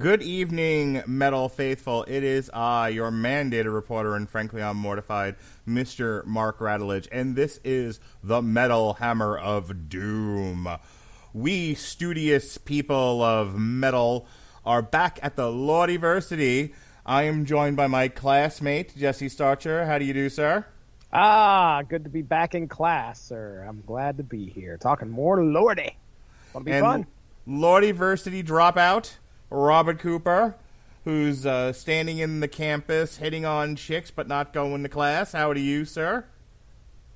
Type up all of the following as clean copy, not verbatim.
Good evening, Metal Faithful. It is I, your mandated reporter, and frankly, I'm mortified, Mr. Mark Radulich, and this is the Metal Hammer of Doom. We studious people of metal are back at the Lordiversity. I am joined by my classmate, Jesse Starcher. How do you do, sir? Good to be back in class, sir. I'm glad to be here. Talking more Lordi. Gonna be fun. Lordiversity dropout, Robert Cooper, who's standing in the campus, hitting on chicks, but not going to class. How do you, sir?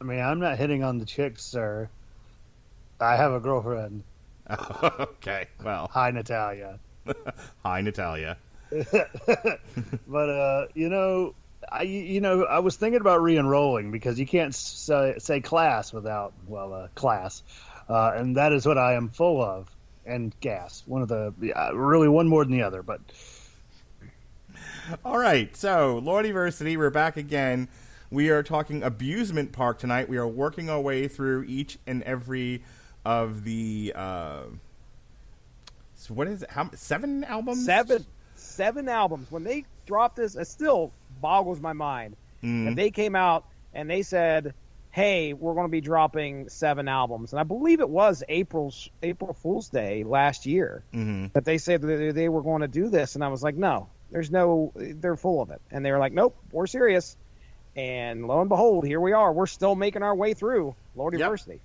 I mean, I'm not hitting on the chicks, sir. I have a girlfriend. Okay, well. Hi, Natalia. Hi, Natalia. But, I was thinking about re-enrolling because you can't say class without, class. And that is what I am full of. And gas. One more than the other, but. All right, so Lordiversity, we're back again. We are talking Abusement Park tonight. We are working our way through each and every of the, so what is it? 7 albums? Seven albums. When they dropped this, it still boggles my mind. And they came out and they said, hey, we're going to be dropping 7 albums. And I believe it was April Fool's Day last year that they said that they were going to do this. And I was like, no, they're full of it. And they were like, nope, we're serious. And lo and behold, here we are. We're still making our way through Lordiversity. Yep.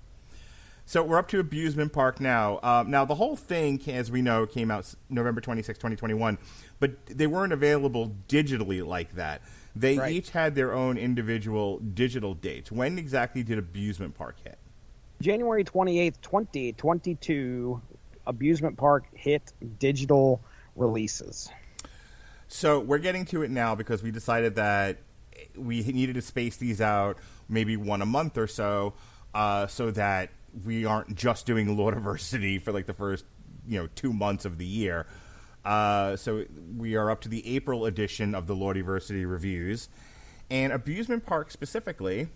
So we're up to Abusement Park now. Now, the whole thing, as we know, came out November 26, 2021, but they weren't available digitally like that. They each had their own individual digital dates. When exactly did Abusement Park hit? January 28th, 2022, Abusement Park hit digital releases. So we're getting to it now because we decided that we needed to space these out maybe one a month or so that we aren't just doing Lordiversity for like the first 2 months of the year. So we are up to the April edition of the Lordiversity reviews. And Abusement Park specifically,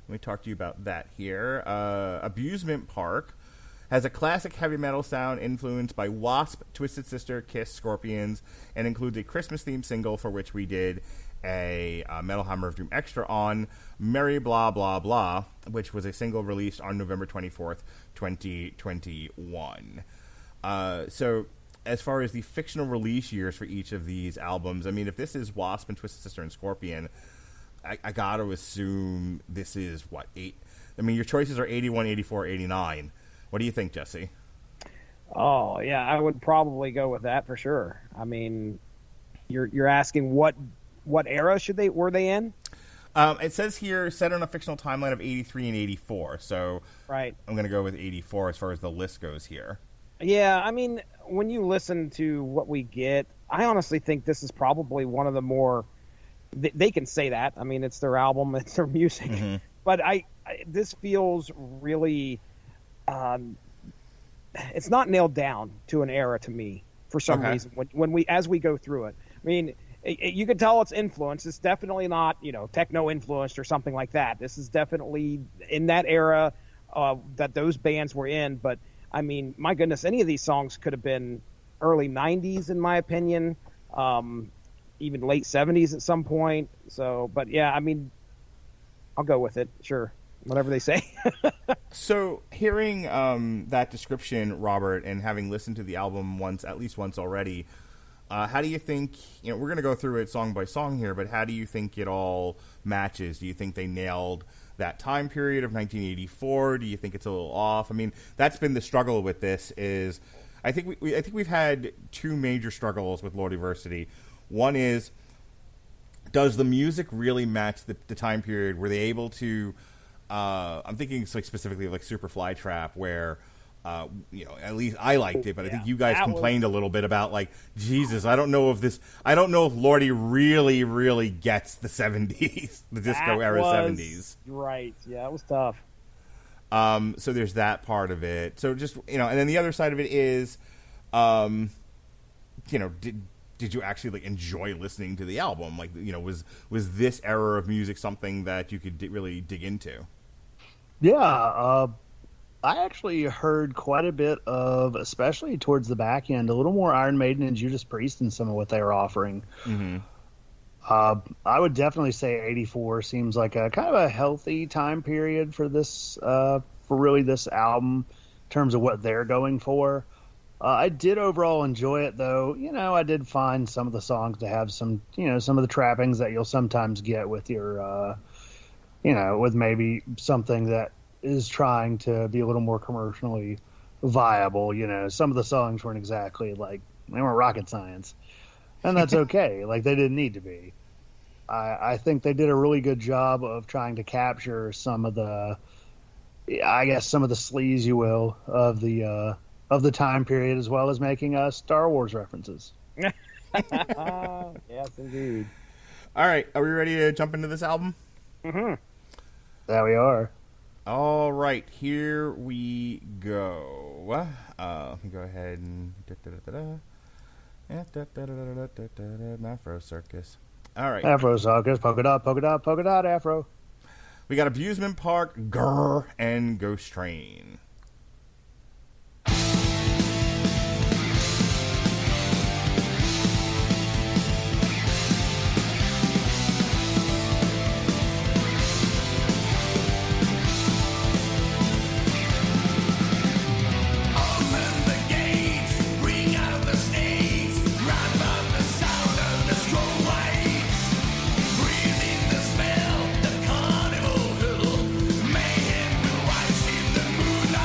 let me talk to you about that here. Abusement Park has a classic heavy metal sound influenced by W.A.S.P, Twisted Sister, Kiss, Scorpions, and includes a Christmas-themed single for which we did a Metal Hammer of Doom extra on, Merry Blah Blah Blah, which was a single released on November 24th, 2021. So as far as the fictional release years for each of these albums, I mean, if this is W.A.S.P and Twisted Sister and Scorpion, I got to assume this is, 8? I mean, your choices are 81, 84, 89. What do you think, Jesse? Oh, yeah, I would probably go with that for sure. I mean, you're asking what era were they in? It says here, set on a fictional timeline of 83 and 84, so right. I'm going to go with 84 as far as the list goes here. Yeah, I mean, when you listen to what we get, I honestly think this is probably one of the more... They can say that. I mean, it's their album, it's their music. Mm-hmm. But this feels really... it's not nailed down to an era to me, for some reason, as we go through it. I mean, you can tell it's influenced. It's definitely not, techno-influenced or something like that. This is definitely in that era that those bands were in, but... I mean, my goodness, any of these songs could have been early 90s, in my opinion, even late 70s at some point. So, but yeah, I mean, I'll go with it. Sure. Whatever they say. So hearing that description, Robert, and having listened to the album at least once already, how do you think, we're going to go through it song by song here, but how do you think it all matches? Do you think they nailed that time period of 1984? Do you think it's a little off? I mean, that's been the struggle with this. Is I think we've had 2 major struggles with Lordiversity. One is, does the music really match the time period? Were they able to? I'm thinking specifically like Superflytrap, where at least I liked it, but I think you guys complained a little bit about Jesus, I don't know if Lordi really, really gets the 70s, the disco era 70s. Right. Yeah, it was tough. So there's that part of it. So just, and then the other side of it is, did you actually enjoy listening to the album? Was this era of music something that you could really dig into? Yeah. I actually heard quite a bit of, especially towards the back end, a little more Iron Maiden and Judas Priest in some of what they were offering. Mm-hmm. I would definitely say 84 seems like a kind of a healthy time period for this, for really this album in terms of what they're going for. I did overall enjoy it, though. You know, I did find some of the songs to have some, you know, some of the trappings that you'll sometimes get with your, you know, with maybe something that is trying to be a little more commercially viable. You know, some of the songs weren't exactly like, they weren't rocket science. And that's okay. Like, they didn't need to be. I think they did a really good job of trying to capture some of the, I guess, some of the sleaze, you will, of the time period, as well as making Star Wars references. Yes, indeed. All right, are we ready to jump into this album? Mm-hmm. There we are. All right, here we go. Let me go ahead and Afro Circus. All right. Afro Circus, polka dot, polka dot, polka dot, Afro. We got Abusement Park, Grr, and Ghost Train. Mayhem will rise in the moonlight.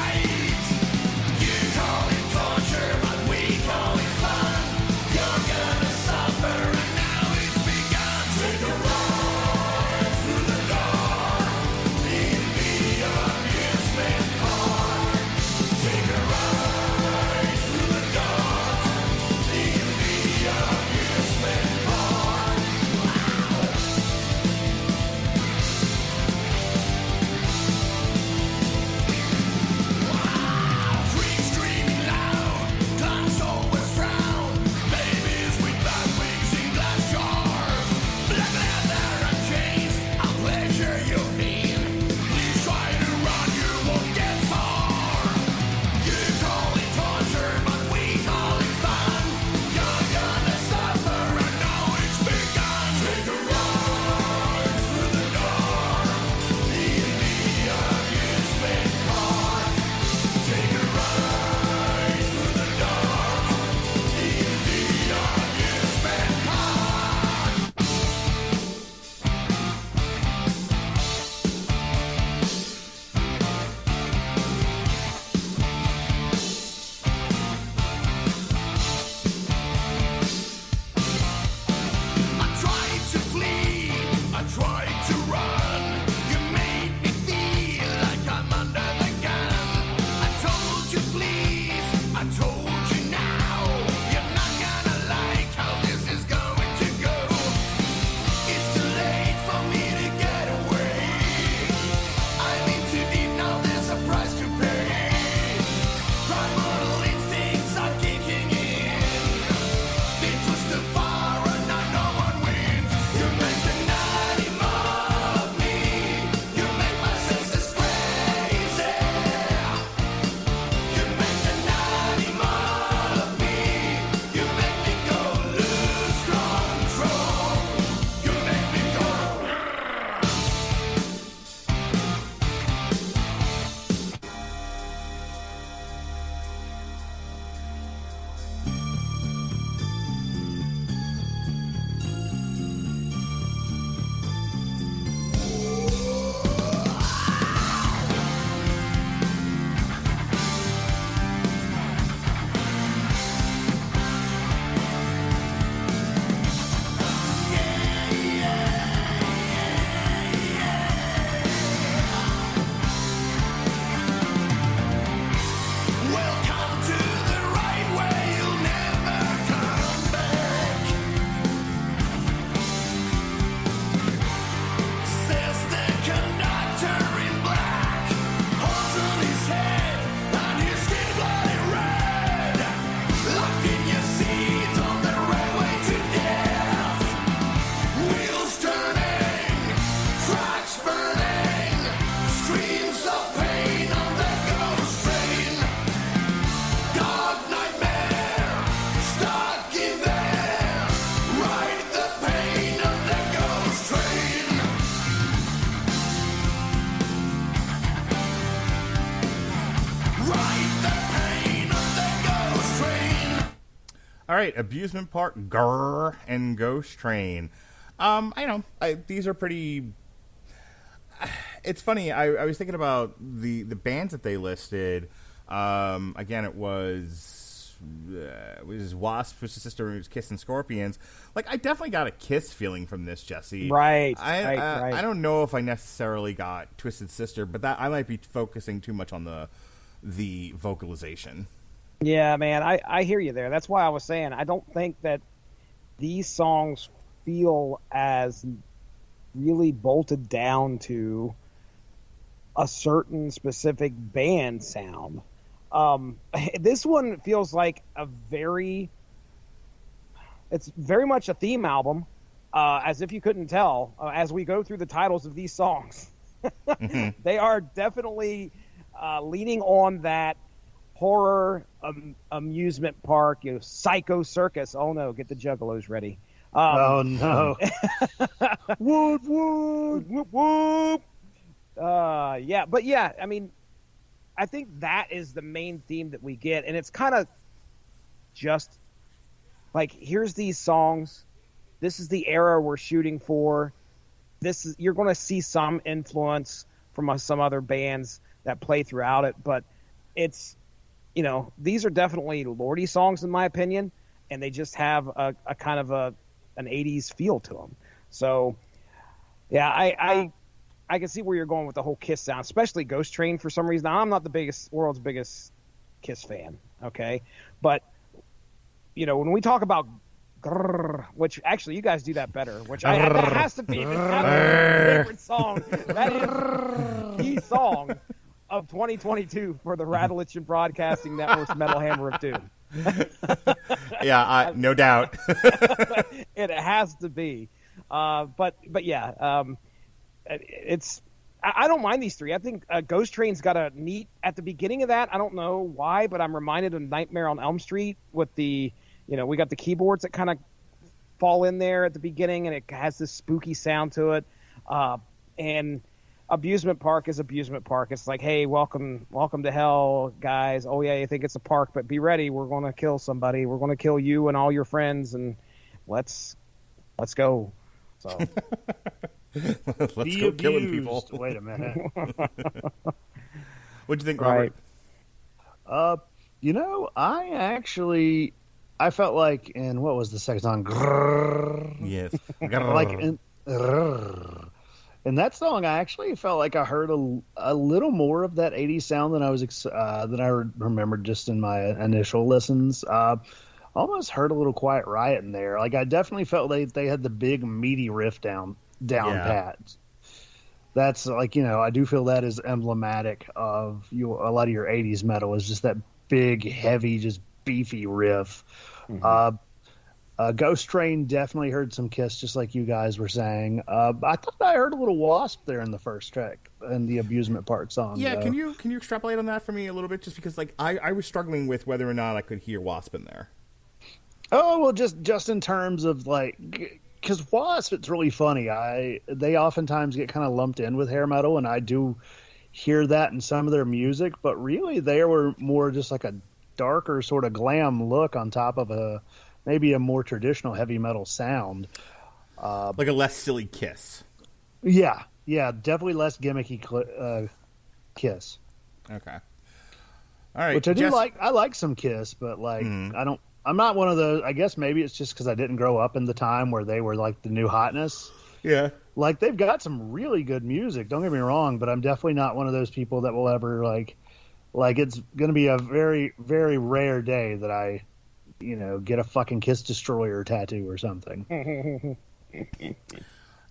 right, Abusement Park, Grrr, and Ghost Train. These are pretty. It's funny. I was thinking about the bands that they listed. Again, it was W.A.S.P, Twisted Sister, Kiss, and Scorpions. Like, I definitely got a Kiss feeling from this, Jesse. Right. I don't know if I necessarily got Twisted Sister, but that I might be focusing too much on the vocalization. Yeah, man, I hear you there. That's why I was saying I don't think that these songs feel as really bolted down to a certain specific band sound. This one feels like it's very much a theme album, as if you couldn't tell, as we go through the titles of these songs. Mm-hmm. They are definitely leaning on that horror amusement park, psycho circus. Oh no, get the juggalos ready. Oh no. Whoop, whoop, whoop, whoop. Yeah, I mean, I think that is the main theme that we get, and it's kind of just like, here's these songs. This is the era we're shooting for. You're going to see some influence from some other bands that play throughout it, but it's, these are definitely Lordi songs in my opinion, and they just have a kind of an 80s feel to them. So, yeah, I can see where you're going with the whole Kiss sound, especially Ghost Train for some reason. Now, I'm not the world's biggest Kiss fan, okay? But, when we talk about grrr, which actually you guys do that better, that has to be my favorite song. That is the song of 2022 for the Radulich and Broadcasting Network's Metal Hammer of Doom. Yeah, no doubt. It has to be. But yeah, it's. I don't mind these three. I think Ghost Train's got a neat at the beginning of that. I don't know why, but I'm reminded of Nightmare on Elm Street with the, we got the keyboards that kind of fall in there at the beginning, and it has this spooky sound to it. And Abusement Park is Abusement Park. It's like, hey, welcome to hell, guys. Oh yeah, you think it's a park, but be ready. We're going to kill somebody. We're going to kill you and all your friends, and let's go. So let's go killing people. Wait a minute. What'd you think, Robert? Right. I felt like in, what was the second song? Grrr. Yes. Like in grrr. In that song, I actually felt like I heard a little more of that 80s sound than I remembered just in my initial listens. Almost heard a little Quiet Riot in there. Like, I definitely felt they had the big meaty riff down pat. That's like, I do feel that is emblematic of a lot of your 80s metal, is just that big, heavy, just beefy riff. Mm-hmm. Ghost Train definitely heard some Kiss, just like you guys were saying. I thought I heard a little W.A.S.P there in the first track, in the Abusement Park song. Yeah, can you extrapolate on that for me a little bit? Just because, like, I was struggling with whether or not I could hear W.A.S.P in there. Oh, well, just in terms of, like, because W.A.S.P, it's really funny. They oftentimes get kind of lumped in with hair metal, and I do hear that in some of their music, but really they were more just like a darker sort of glam look on top of maybe a more traditional heavy metal sound. Like a less silly Kiss. Yeah, definitely less gimmicky Kiss. Okay. All right. Which I do like. I like some Kiss, but like I'm not one of those. I guess maybe it's just because I didn't grow up in the time where they were like the new hotness. Yeah. Like, they've got some really good music. Don't get me wrong, but I'm definitely not one of those people that will ever like it's going to be a very, very rare day that I, get a fucking Kiss Destroyer tattoo or something.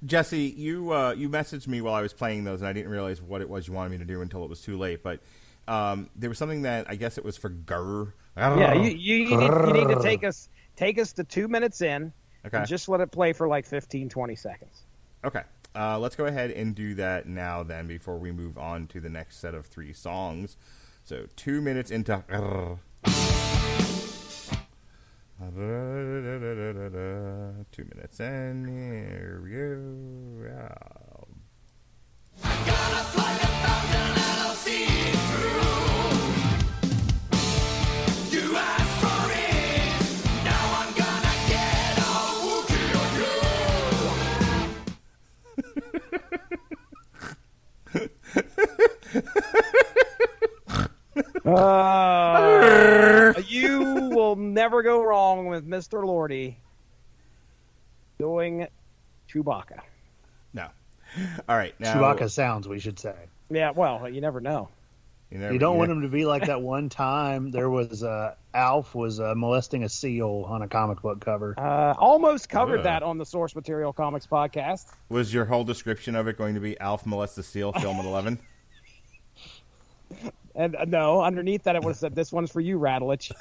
Jesse, you messaged me while I was playing those, and I didn't realize what it was you wanted me to do until it was too late. But there was something that I guess it was for Grrr. Yeah, you need to take us to 2 minutes in. Okay. And just let it play for like 15, 20 seconds. Okay. Let's go ahead and do that now then, before we move on to the next set of 3 songs. So 2 minutes into 2 minutes in. Here we go. I'm gonna fly the fountain and I'll see it through. You asked for it, now I You will never go wrong with Mr. Lordi doing Chewbacca. No. All right. Now, Chewbacca sounds, we should say. Yeah, well, you never know. You don't want him to be like that one time there was Alf was molesting a seal on a comic book cover. Almost covered that on the Source Material Comics podcast. Was your whole description of it going to be Alf molests the seal, film at 11? And no, underneath that it would have said, "This one's for you, Radulich."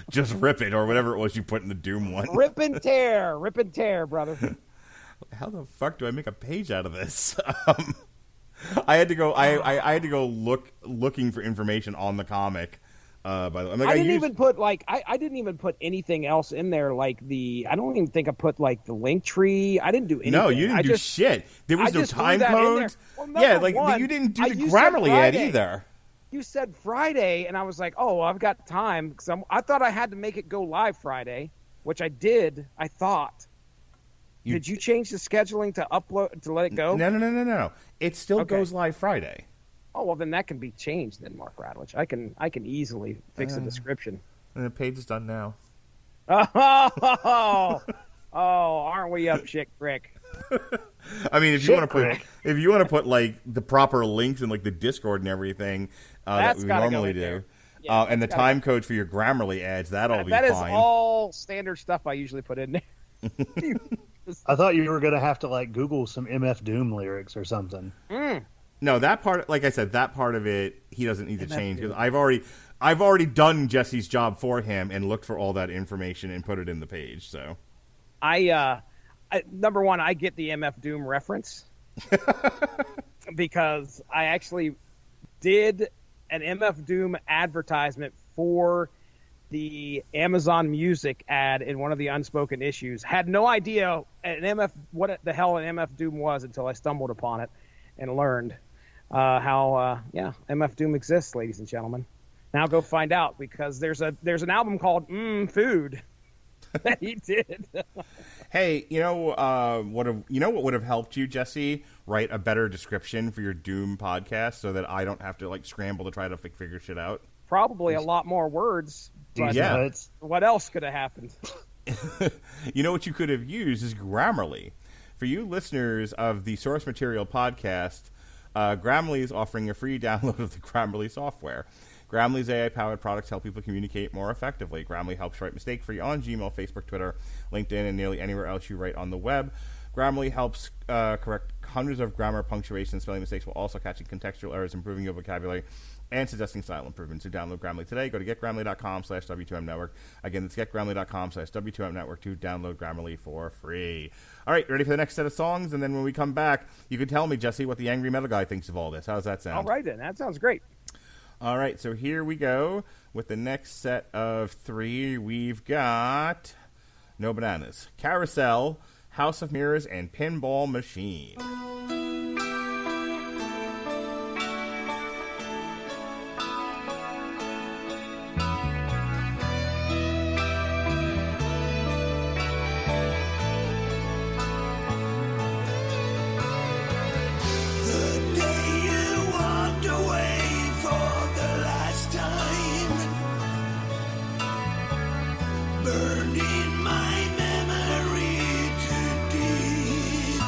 Just rip it, or whatever it was you put in the Doom one. Rip and tear, brother. How the fuck do I make a page out of this? I had to go. I had to go looking for information on the comic. By the way, I didn't even put I didn't even put anything else in there. Like I don't even think I put like the link tree. I didn't do anything. No, you didn't do shit. There was no time codes. Well, yeah, like you didn't do the Grammarly ad either. You said Friday, and I was like, oh, well, I've got time because I thought I had to make it go live Friday, which I did. I thought. Did you change the scheduling to upload to let it go? No. It still goes live Friday. Oh well, then that can be changed. Then Mark Radulich, I can easily fix the description. And the page is done now. Oh, aren't we up shit creek? I mean, if you want to put like the proper links and like the Discord and everything that we normally do, and the time code for your Grammarly ads, that'll be fine. That is all standard stuff I usually put in there. I thought you were going to have to like Google some MF Doom lyrics or something. No, that part, like I said, that part of it he doesn't need to change because I've already done Jesse's job for him and looked for all that information and put it in the page. So, I number one, I get the MF Doom reference because I actually did an MF Doom advertisement for the Amazon Music ad in one of the unspoken issues. Had no idea what the hell an MF Doom was until I stumbled upon it and learned how MF Doom exists, ladies and gentlemen. Now go find out because there's an album called Food that he did. Hey, what would have helped you, Jesse? Write a better description for your Doom podcast so that I don't have to like scramble to try to figure shit out. Probably a lot more words. But what else could have happened? You know what you could have used is Grammarly. For you listeners of the Source Material podcast, Grammarly is offering a free download of the Grammarly software. Grammarly's AI-powered products help people communicate more effectively. Grammarly helps write mistake-free on Gmail, Facebook, Twitter, LinkedIn, and nearly anywhere else you write on the web. Grammarly helps correct hundreds of grammar, punctuation, and spelling mistakes while also catching contextual errors, improving your vocabulary, and suggesting style improvements. So download Grammarly today. Go to getgrammarly.com/W2M Network. Again, that's getgrammarly.com/W2M Network to download Grammarly for free. All right, ready for the next set of songs? And then when we come back, you can tell me, Jesse, what the Angry Metal Guy thinks of all this. How does that sound? All right, then. That sounds great. All right, so here we go with the next set of three. We've got No Bananas, Carousel, House of Mirrors, and Pinball Machine. Burned in my memory too deep.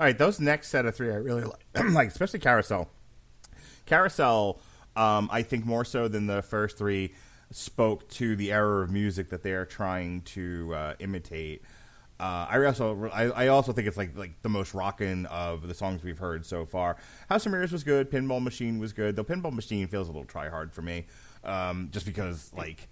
right, those next set of three I really like, especially Carousel. Carousel, I think more so than the first three, spoke to the era of music that they are trying to imitate. I also think it's like the most rockin' of the songs we've heard so far. House of Mirrors was good. Pinball Machine was good. Though Pinball Machine feels a little try hard for me, just because like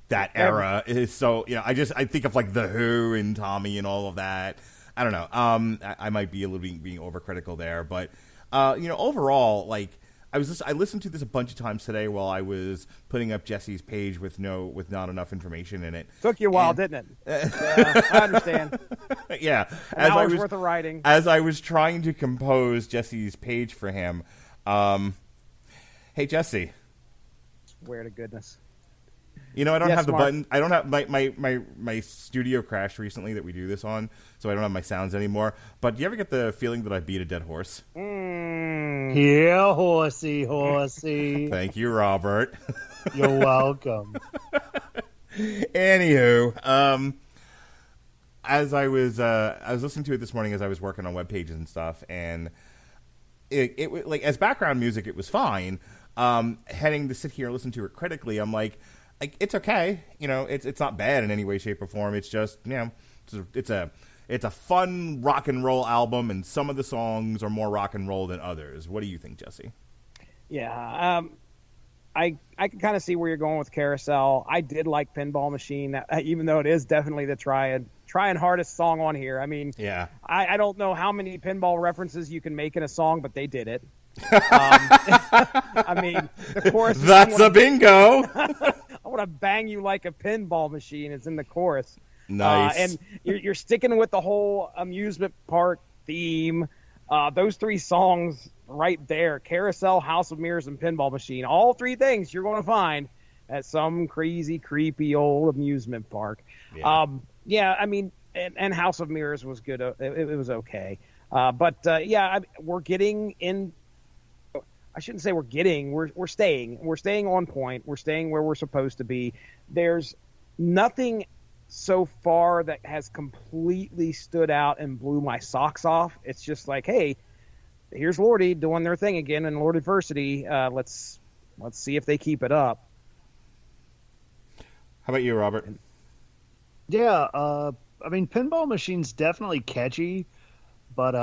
that era is so. I think of like the Who and Tommy and all of that. I don't know. I might be a little bit being overcritical there, but overall, like. I listened to this a bunch of times today while I was putting up Jesse's page with not enough information in it. Took you a while, didn't it? Yeah, I understand. Yeah, An hour's worth of writing. As I was trying to compose Jesse's page for him, hey Jesse, swear to goodness. I don't have the Mark. button. I don't have my studio crashed recently that we do this on, so I don't have my sounds anymore. But do you ever get the feeling that I beat a dead horse? Yeah, horsey. Thank you, Robert. You're welcome. Anywho, as I was listening to it this morning as I was working on web pages and stuff, and it like as background music, it was fine. Heading to sit here and listen to it critically, I'm like it's okay. It's not bad in any way, shape, or form. It's just it's a fun rock and roll album, and some of the songs are more rock and roll than others. What do you think, Jesse? Yeah, I can kind of see where you're going with Carousel. I did like Pinball Machine, even though it is definitely the trying hardest song on here. I mean, yeah, I don't know how many pinball references you can make in a song, but they did it. I mean, the chorus. That's a bingo. I want to bang you like a pinball machine. It's in the chorus. Nice. And you're sticking with the whole amusement park theme. Those three songs right there, Carousel, House of Mirrors, and Pinball Machine, all three things you're going to find at some crazy, creepy old amusement park. Yeah, I mean, and House of Mirrors was good. It was okay. We're getting in. I shouldn't say we're getting. We're staying. We're staying on point. We're staying where we're supposed to be. There's nothing so far that has completely stood out and blew my socks off. It's just like, hey, here's Lordi doing their thing again in Lordiversity. Let's see if they keep it up. How about you, Robert? Yeah, I mean, Pinball Machine's definitely catchy, but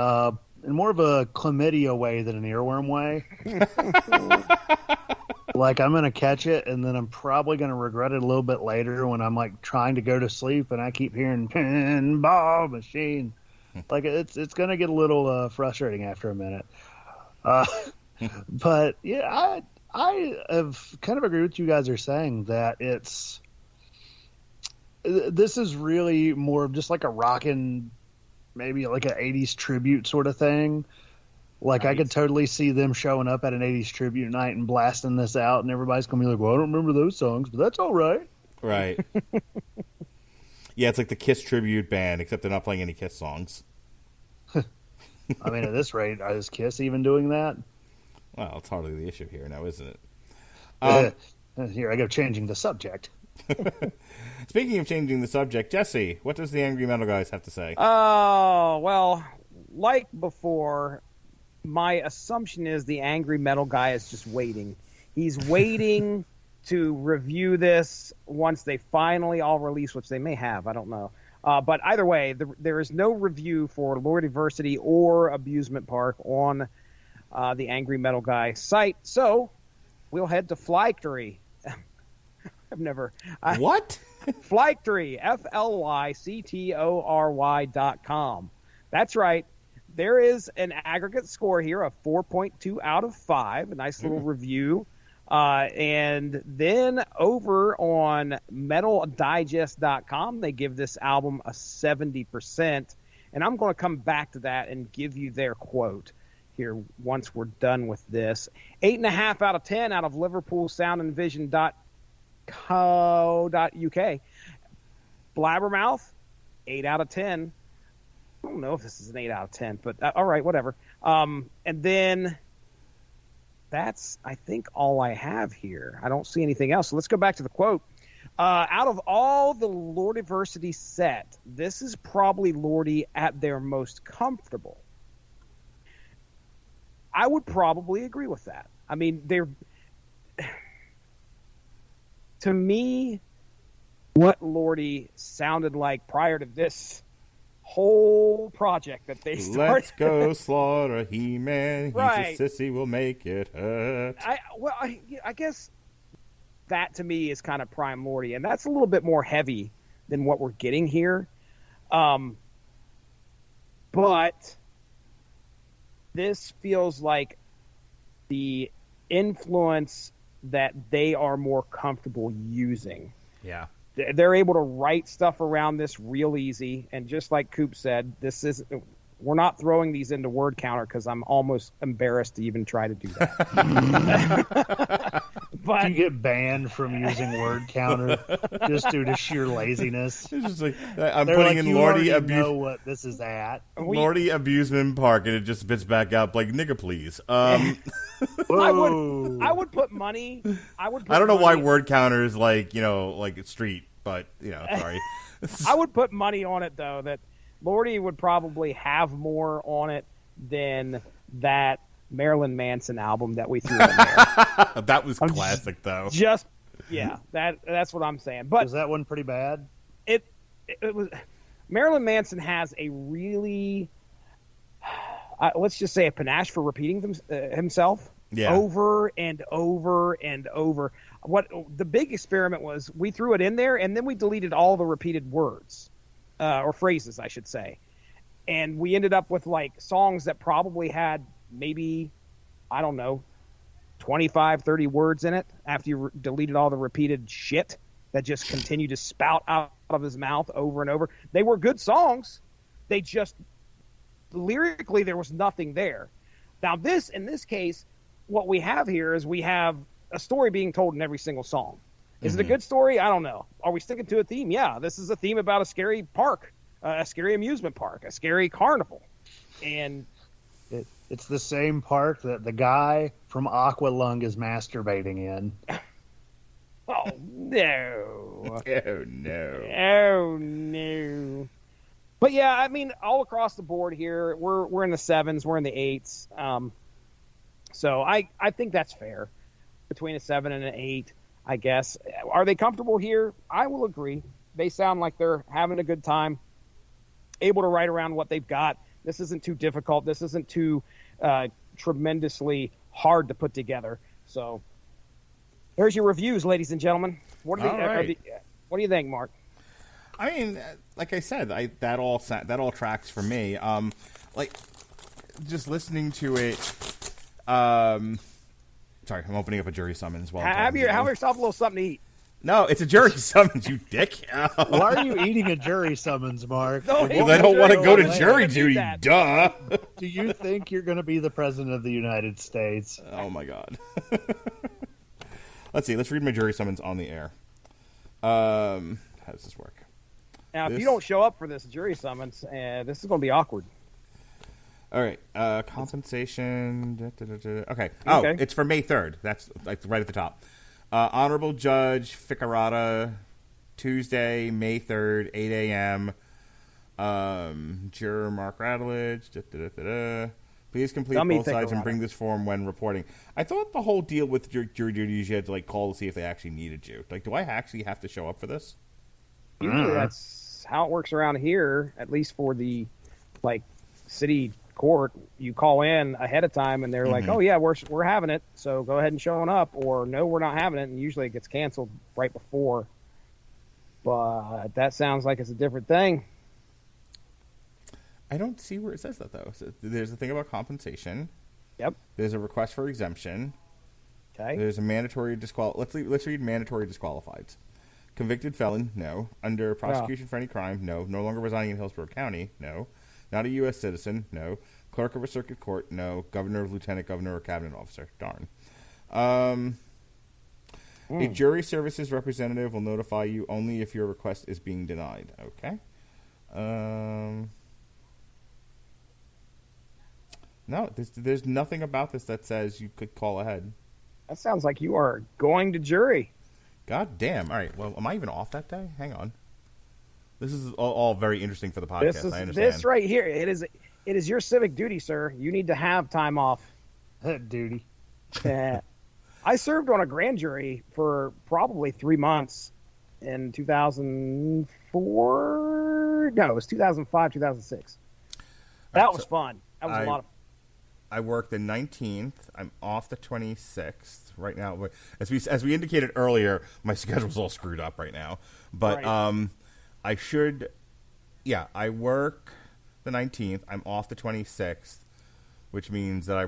in more of a chlamydia way than an earworm way. Like, I'm going to catch it, and then I'm probably going to regret it a little bit later when I'm, like, trying to go to sleep, and I keep hearing Pinball Machine. Like, it's going to get a little frustrating after a minute. But, yeah, I have kind of agreed with what you guys are saying, that this is really more of just like a rockin', maybe like an 80s tribute sort of thing. Like, nice. I could totally see them showing up at an 80s tribute night and blasting this out, and everybody's going to be like, well, I don't remember those songs, but that's all right. Right. Yeah, it's like the Kiss tribute band, except they're not playing any Kiss songs. I mean, at this rate, is Kiss even doing that? Well, it's hardly the issue here now, isn't it? Here, I go changing the subject. Speaking of changing the subject, Jesse, what does the Angry Metal Guys have to say? Oh, well, like before, my assumption is the Angry Metal Guy is just waiting. He's waiting to review this once they finally all release, which they may have. I don't know. But either way, there is no review for Lordiversity or Abusement Park on the Angry Metal Guy site. So we'll head to Flyctory. I've never... What? Flyctory, FLYCTORY.com. That's right. There is an aggregate score here of 4.2 out of 5. A nice little review. And then over on metaldigest.com, they give this album a 70%. And I'm going to come back to that and give you their quote here once we're done with this. 8.5 out of 10 out of Liverpool Sound and Vision.co.uk. Blabbermouth, 8 out of 10. I don't know if this is an 8 out of 10, but all right, whatever. And then that's, I think, all I have here. I don't see anything else. So let's go back to the quote. Out of all the Lordiversity set, this is probably Lordi at their most comfortable. I would probably agree with that. I mean, to me, what Lordi sounded like prior to this whole project that they started. Let's go slaughter He-Man. He's Right. a sissy, we'll make it hurt. I guess that to me is kind of prime Lordi, and that's a little bit more heavy than what we're getting here. But this feels like the influence that they are more comfortable using. Yeah. They're able to write stuff around this real easy, and just like Coop said, we're not throwing these into word counter because I'm almost embarrassed to even try to do that. But Do you get banned from using word counter just due to sheer laziness? It's just like, I'm They're putting like, in you Lordi already know what this is at. Lordi Abusement Park, and it just spits back out like, nigga, please. I Whoa. would put money. I don't know why word counter is like, like street, but, sorry. I would put money on it, though, that Lordi would probably have more on it than that Marilyn Manson album that we threw in there. That was classic, though. That's what I'm saying. But Was that one pretty bad? it was. Marilyn Manson has a really, let's just say, a panache for repeating himself over and over and over. What the big experiment was, we threw it in there and then we deleted all the repeated words or phrases, I should say, and we ended up with like songs that probably had maybe, I don't know, 25, 30 words in it after you deleted all the repeated shit that just continued to spout out of his mouth over and over. They were good songs. They just, lyrically, there was nothing there. Now, in this case, what we have here is we have a story being told in every single song. Is it a good story? I don't know. Are we sticking to a theme? Yeah, this is a theme about a scary park, a scary amusement park, a scary carnival. And It's the same park that the guy from Aqualung is masturbating in. oh, no. Oh, no. Oh, no. But yeah, I mean, all across the board here, we're in the 7s, we're in the 8s. So I think that's fair. Between a 7 and an 8, I guess. Are they comfortable here? I will agree. They sound like they're having a good time, able to write around what they've got. This isn't too difficult. This isn't too tremendously hard to put together. So there's your reviews, ladies and gentlemen. What do you think, Mark? I mean, like I said, that all tracks for me. Like just listeing to it. Sorry, I'm opening up a jury summons while Have yourself a little something to eat. No, it's a jury summons, you dick. Why are you eating a jury summons, Mark? No, Because I don't want to go to jury duty, that. duh. Do you think you're going to be the president of the United States? Oh, my God. Let's see. Let's read my jury summons on the air. How does this work? Now, if you don't show up for this jury summons, this is going to be awkward. All right. Compensation. Okay. Oh, Okay. it's for May 3rd. That's like right at the top. Honorable Judge Ficarata, Tuesday, May 3rd, 8 a.m. Juror Mark Radulich. Please complete both sides and bring this form when reporting. I thought the whole deal with jury duties, you had to like call to see if they actually needed you. Like, do I actually have to show up for this? Usually that's how it works around here, at least for the like city court. You call in ahead of time and they're like, oh yeah, we're having it, so go ahead and showing up, or no, we're not having it, and usually it gets canceled right before. But that sounds like it's a different thing. I don't see where it says that though. So there's a thing about compensation. Yep. There's a request for exemption. Okay. There's There's a mandatory let's read mandatory disqualified. Convicted felon, no. Under prosecution for any crime, no. No longer residing in Hillsborough County, no. Not a U.S. citizen, no. Clerk of a circuit court, no. Governor, lieutenant governor, or cabinet officer, darn. A jury services representative will notify you only if your request is being denied. Okay. No, there's nothing about this that says you could call ahead. That sounds like you are going to jury. God damn. All right. Well, am I even off that day? Hang on. This is all very interesting for the podcast. I understand. This right here. It is your civic duty, sir. You need to have time off Duty. Yeah. I served on a grand jury for probably 3 months in 2004. No, it was 2005, 2006. That was fun. That was a lot of fun. I work the 19th. I'm off the 26th right now. As we indicated earlier, my schedule's all screwed up right now. But Right. I should. Yeah, I work the 19th. I'm off the 26th, which means that I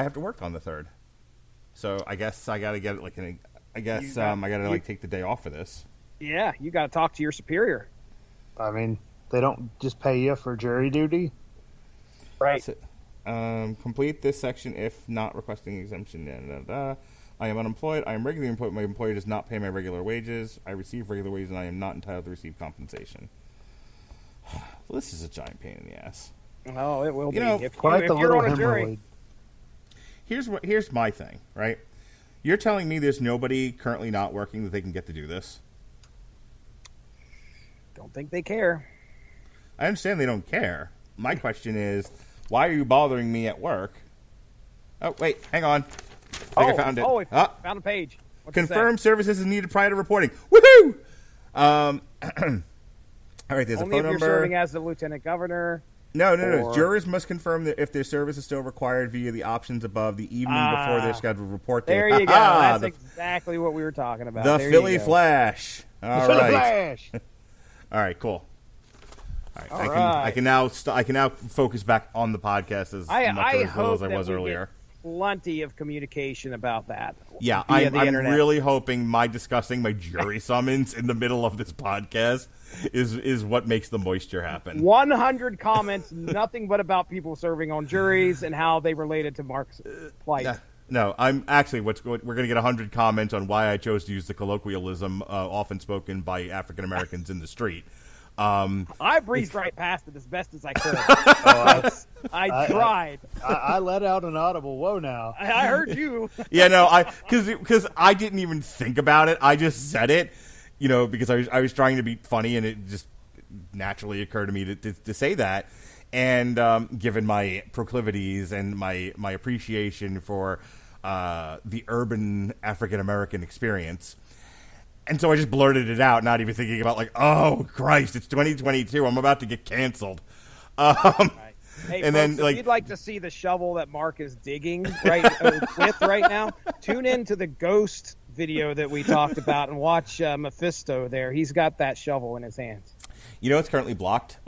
have to work on the 3rd. So I guess I got to get it I got to take the day off for this. Yeah, you got to talk to your superior. I mean, they don't just pay you for jury duty. Right. So, complete this section if not requesting exemption. I am unemployed. I am regularly employed. My employer does not pay my regular wages. I receive regular wages, and I am not entitled to receive compensation. This is a giant pain in the ass. Oh, it will be. If Quite the you're little on a jury. hemorrhoid. Here's my thing, right? You're telling me there's nobody currently not working that they can get to do this? Don't think they care. I understand they don't care. My question is, why are you bothering me at work? Oh, wait, hang on. I think I found it. Oh, found a page. What's it say? Confirmed services is needed prior to reporting. Woohoo! All right, there's Only a if phone you're number. serving as the lieutenant governor. No. or- Jurors must confirm that if their service is still required via the options above the evening before their scheduled report date. There you go. Ah, That's exactly what we were talking about. the There Philly you go. Flash. All Philly right. Flash. All right, cool. All right, All I can now right. I can now focus back on the podcast as much I or as little hope as I that was we earlier. get plenty of communication about that. Yeah, via I'm the internet. really hoping my discussing my jury summons in the middle of this podcast is what makes the moisture happen. 100 comments, nothing but about people serving on juries and how they related to Mark's plight. No, I'm actually we're going to get 100 comments on why I chose to use the colloquialism often spoken by African Americans in the street. I breezed right past it as best as I could. I tried. I let out an audible whoa now. I heard you. Yeah, no, because I didn't even think about it. I just said it, because I was trying to be funny, and it just naturally occurred to me to say that. And given my proclivities and my appreciation for the urban African American experience. And so I just blurted it out, not even thinking about oh Christ, it's 2022. I'm about to get canceled. Right. Hey, And folks, then, if you'd like to see the shovel that Mark is digging with right now, tune into the Ghost video that we talked about and watch Mephisto there. He's got that shovel in his hands. It's currently blocked.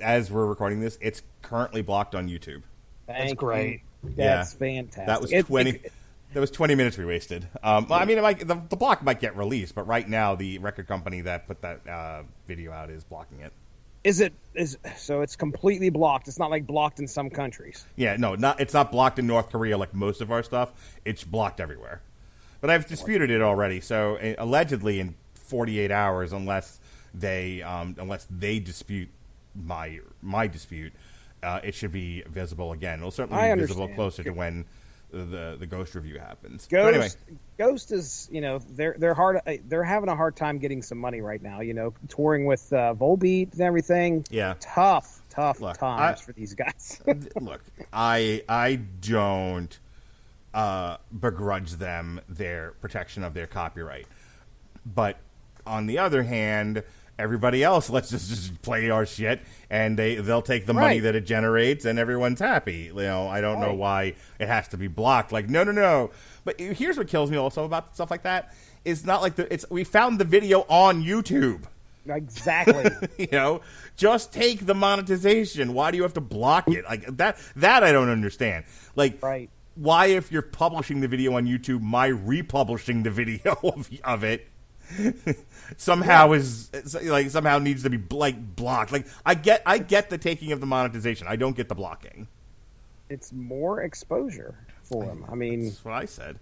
As we're recording this, it's currently blocked on YouTube. Thank great. you. That's fantastic. That was 20. That was 20 minutes we wasted. Well, I mean, the block might get released, but right now the record company that put that video out is blocking it. So it's completely blocked. It's not like blocked in some countries. Yeah, no, it's not blocked in North Korea like most of our stuff. It's blocked everywhere. But I've disputed it already. So allegedly in 48 hours, unless they dispute my dispute, it should be visible again. It'll certainly be visible closer to when the Ghost review happens. Ghost is, they're having a hard time getting some money right now, touring with Volbeat and everything. Yeah. Tough times for these guys. Look, I don't begrudge them their protection of their copyright. But on the other hand, everybody else lets just play our shit, and they'll take the money that it generates, and everyone's happy. I don't know why it has to be blocked. No. But here's what kills me also about stuff like that. It's not like we found the video on YouTube. Exactly. Just take the monetization. Why do you have to block it? That I don't understand. Why, if you're publishing the video on YouTube, my republishing the video of it somehow somehow needs to be blocked. I get the taking of the monetization. I don't get the blocking. It's more exposure for them. I mean, that's what I said.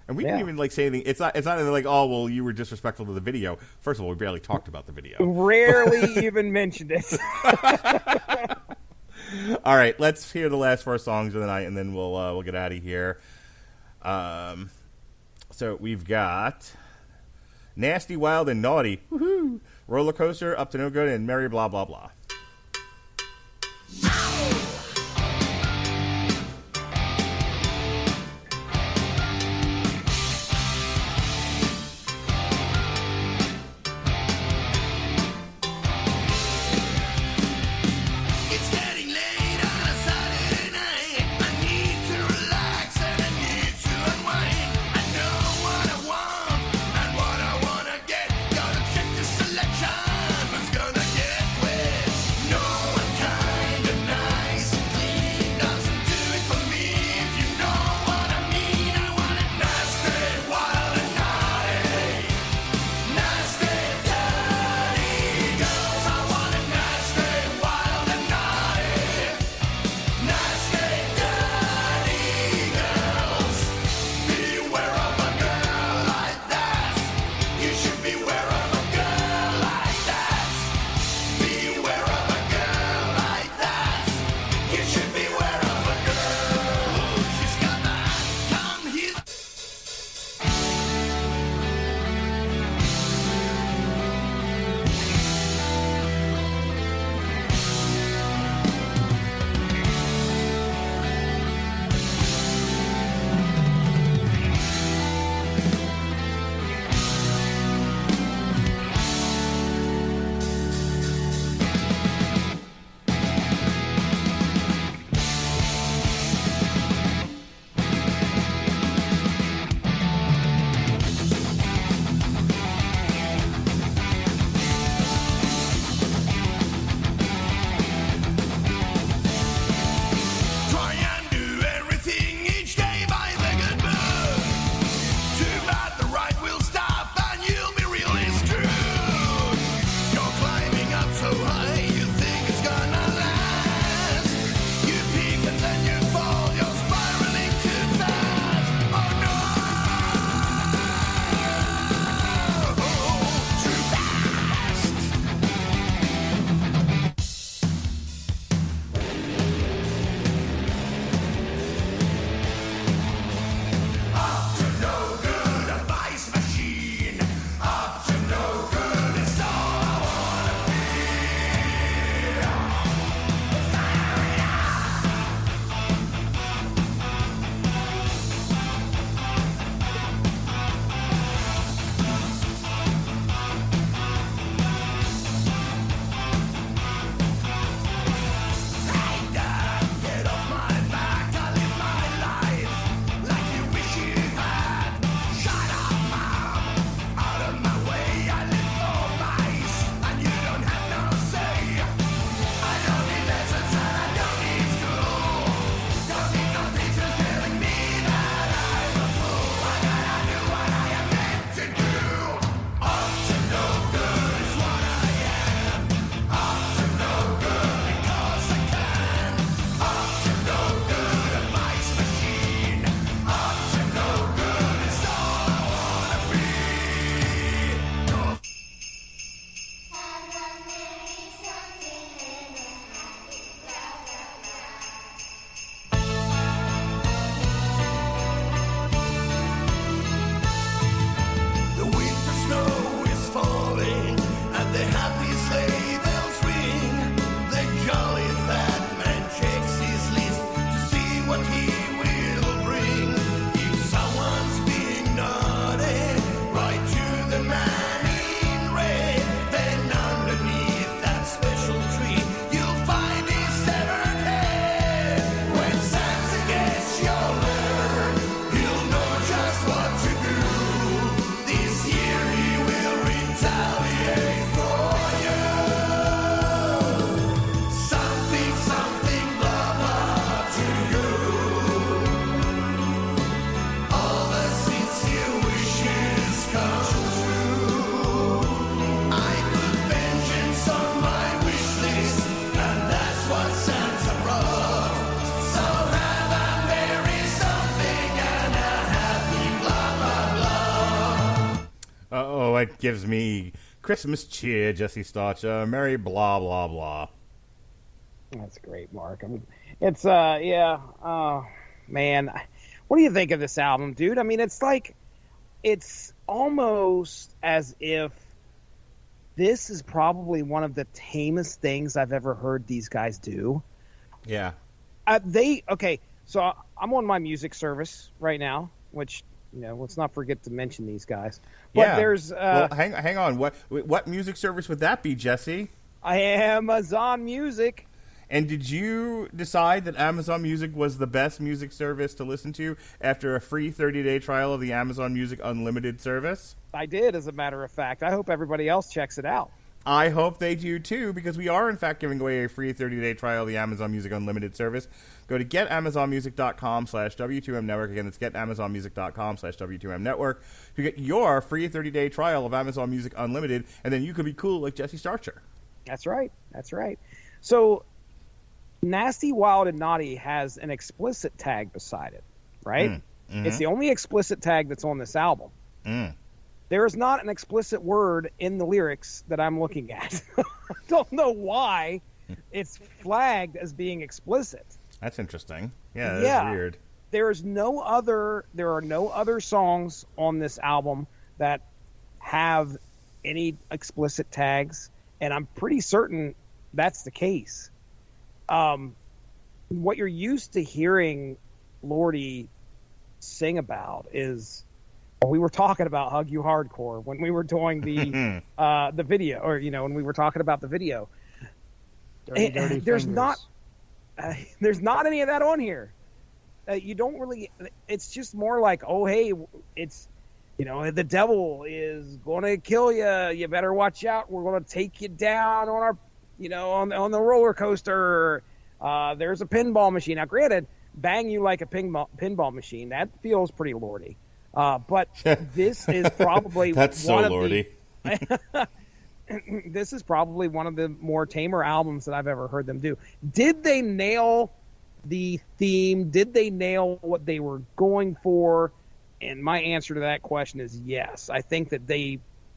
And we didn't even say anything. It's not anything oh well, you were disrespectful to the video. First of all, we barely talked about the video. Rarely even mentioned it. All right, let's hear the last 4 songs of the night, and then we'll get out of here. So we've got Nasty, Wild, and Naughty. Woohoo! Roller Coaster, Up to No Good, and Merry Blah Blah Blah. gives me Christmas cheer, Jesse Starcher. Merry blah, blah, blah. That's great, Mark. I mean, it's, yeah. Oh, man. What do you think of this album, dude? I mean, it's almost as if this is probably one of the tamest things I've ever heard these guys do. Yeah. Okay, so I'm on my music service right now, which, let's not forget to mention these guys. But there's... well, hang on. What music service would that be, Jesse? Amazon Music. And did you decide that Amazon Music was the best music service to listen to after a free 30-day trial of the Amazon Music Unlimited service? I did, as a matter of fact. I hope everybody else checks it out. I hope they do, too, because we are, in fact, giving away a free 30-day trial of the Amazon Music Unlimited service. Go to getamazonmusic.com/W2M Network. Again, that's getamazonmusic.com/W2M Network to get your free 30-day trial of Amazon Music Unlimited, and then you could be cool like Jesse Starcher. That's right. That's right. So, Nasty, Wild, and Naughty has an explicit tag beside it, right? Mm-hmm. It's the only explicit tag that's on this album. There is not an explicit word in the lyrics that I'm looking at. I don't know why it's flagged as being explicit. That's interesting. Yeah, that's weird. There are no other songs on this album that have any explicit tags, and I'm pretty certain that's the case. What you're used to hearing Lordi sing about is, we were talking about Hug You Hardcore when we were doing the video, or when we were talking about the video. Dirty there's fingers. not any of that on here. You don't really. It's just more like, oh hey, it's the devil is going to kill you. You better watch out. We're going to take you down on our on the roller coaster. There's a pinball machine. Now, granted, bang you like a pinball machine. That feels pretty Lordi. But this is probably that's so Lordi. This is probably one of the more tamer albums that I've ever heard them do. Did they nail the theme? Did they nail what they were going for? And my answer to that question is yes. I think that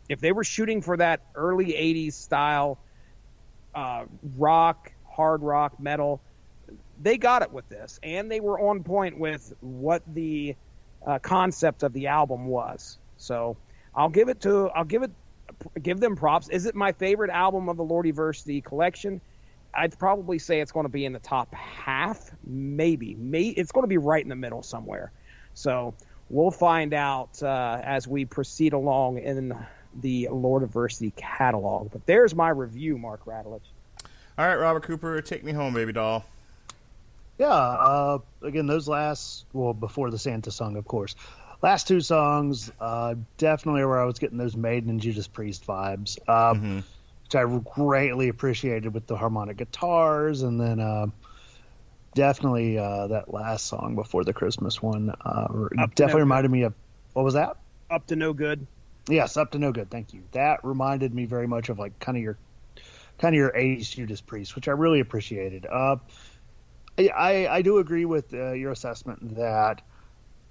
if they were shooting for that early 80s style rock, hard rock, metal, they got it with this. And they were on point with what the concept of the album was. So I'll give them props. Is it my favorite album of the Lordiversity collection? I'd probably say it's going to be in the top half, maybe. It's going to be right in the middle somewhere. So we'll find out as we proceed along in the Lordiversity catalog. But there's my review, Mark Radulich. All right, Robert Cooper, take me home, baby doll. Yeah, again, those before the Santa song, of course. Last two songs, definitely where I was getting those Maiden and Judas Priest vibes, which I greatly appreciated with the harmonic guitars, and then definitely that last song before the Christmas one definitely reminded me of, what was that? Up to No Good. Yes, Up to No Good, thank you. That reminded me very much of like kind of your 80s Judas Priest, which I really appreciated. I do agree with your assessment that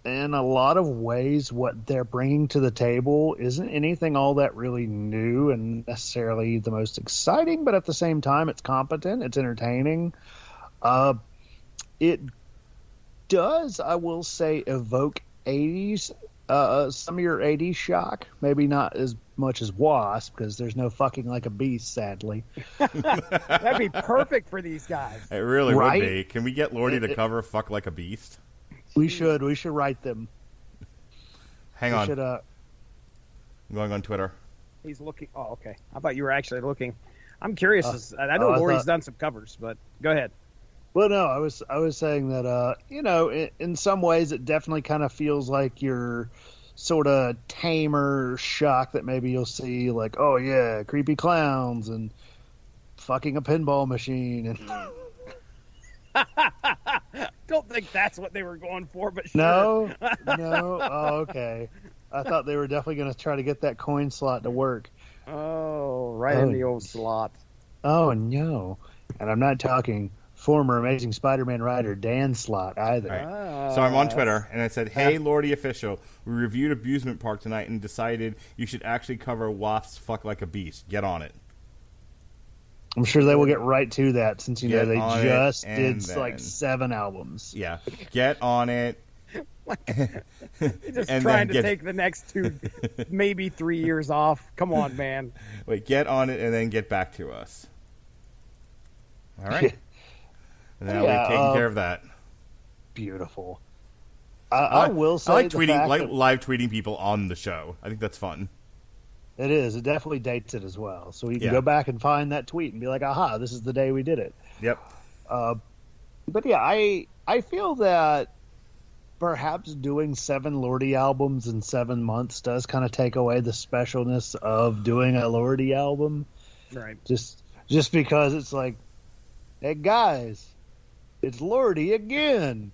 in a lot of ways what they're bringing to the table isn't anything all that really new and necessarily the most exciting, but at the same time it's competent, it's entertaining. It does, I will say, evoke 80s, some of your 80s shock, maybe not as much as W.A.S.P, because there's no fucking like a beast, sadly. That'd be perfect for these guys. It really would be. Can we get Lordi to cover Fuck Like a Beast? We should write them. Hang on. I'm going on Twitter. He's looking. Oh, okay. I thought you were actually looking. I'm curious. I know Lordi's done some covers, but go ahead. Well, no, I was saying that, in some ways it definitely kind of feels like your sort of tamer shock that maybe you'll see, like, oh yeah, creepy clowns and fucking a pinball machine. And don't think that's what they were going for, but sure. No. Oh, okay. I thought they were definitely going to try to get that coin slot to work. Oh, right in the old slot. Oh no, and I'm not talking former Amazing Spider-Man writer Dan Slott either. Right. So I'm on Twitter, and I said, "Hey, Lordi official, we reviewed Abusement Park tonight and decided you should actually cover W.A.S.P.'s Fuck Like a Beast. Get on it." I'm sure they will get right to that since, you know, Get they on just it, did and then- like 7 albums. Yeah, get on it. Just And trying then to take the next 2, maybe 3 years off. Come on, man. Wait, get on it, and then get back to us. All right. And then Yeah, we've taken care of that. Beautiful. I will say I like the tweeting, fact like that live tweeting people on the show. I think that's fun. it is. It definitely dates it as well. So we can Yeah. go back and find that tweet and be like, aha, this is the day we did it. Yep. But yeah, I feel that perhaps doing 7 Lordi albums in 7 months does kind of take away the specialness of doing a Lordi album. Right. Just because it's like, hey guys, it's Lordi again.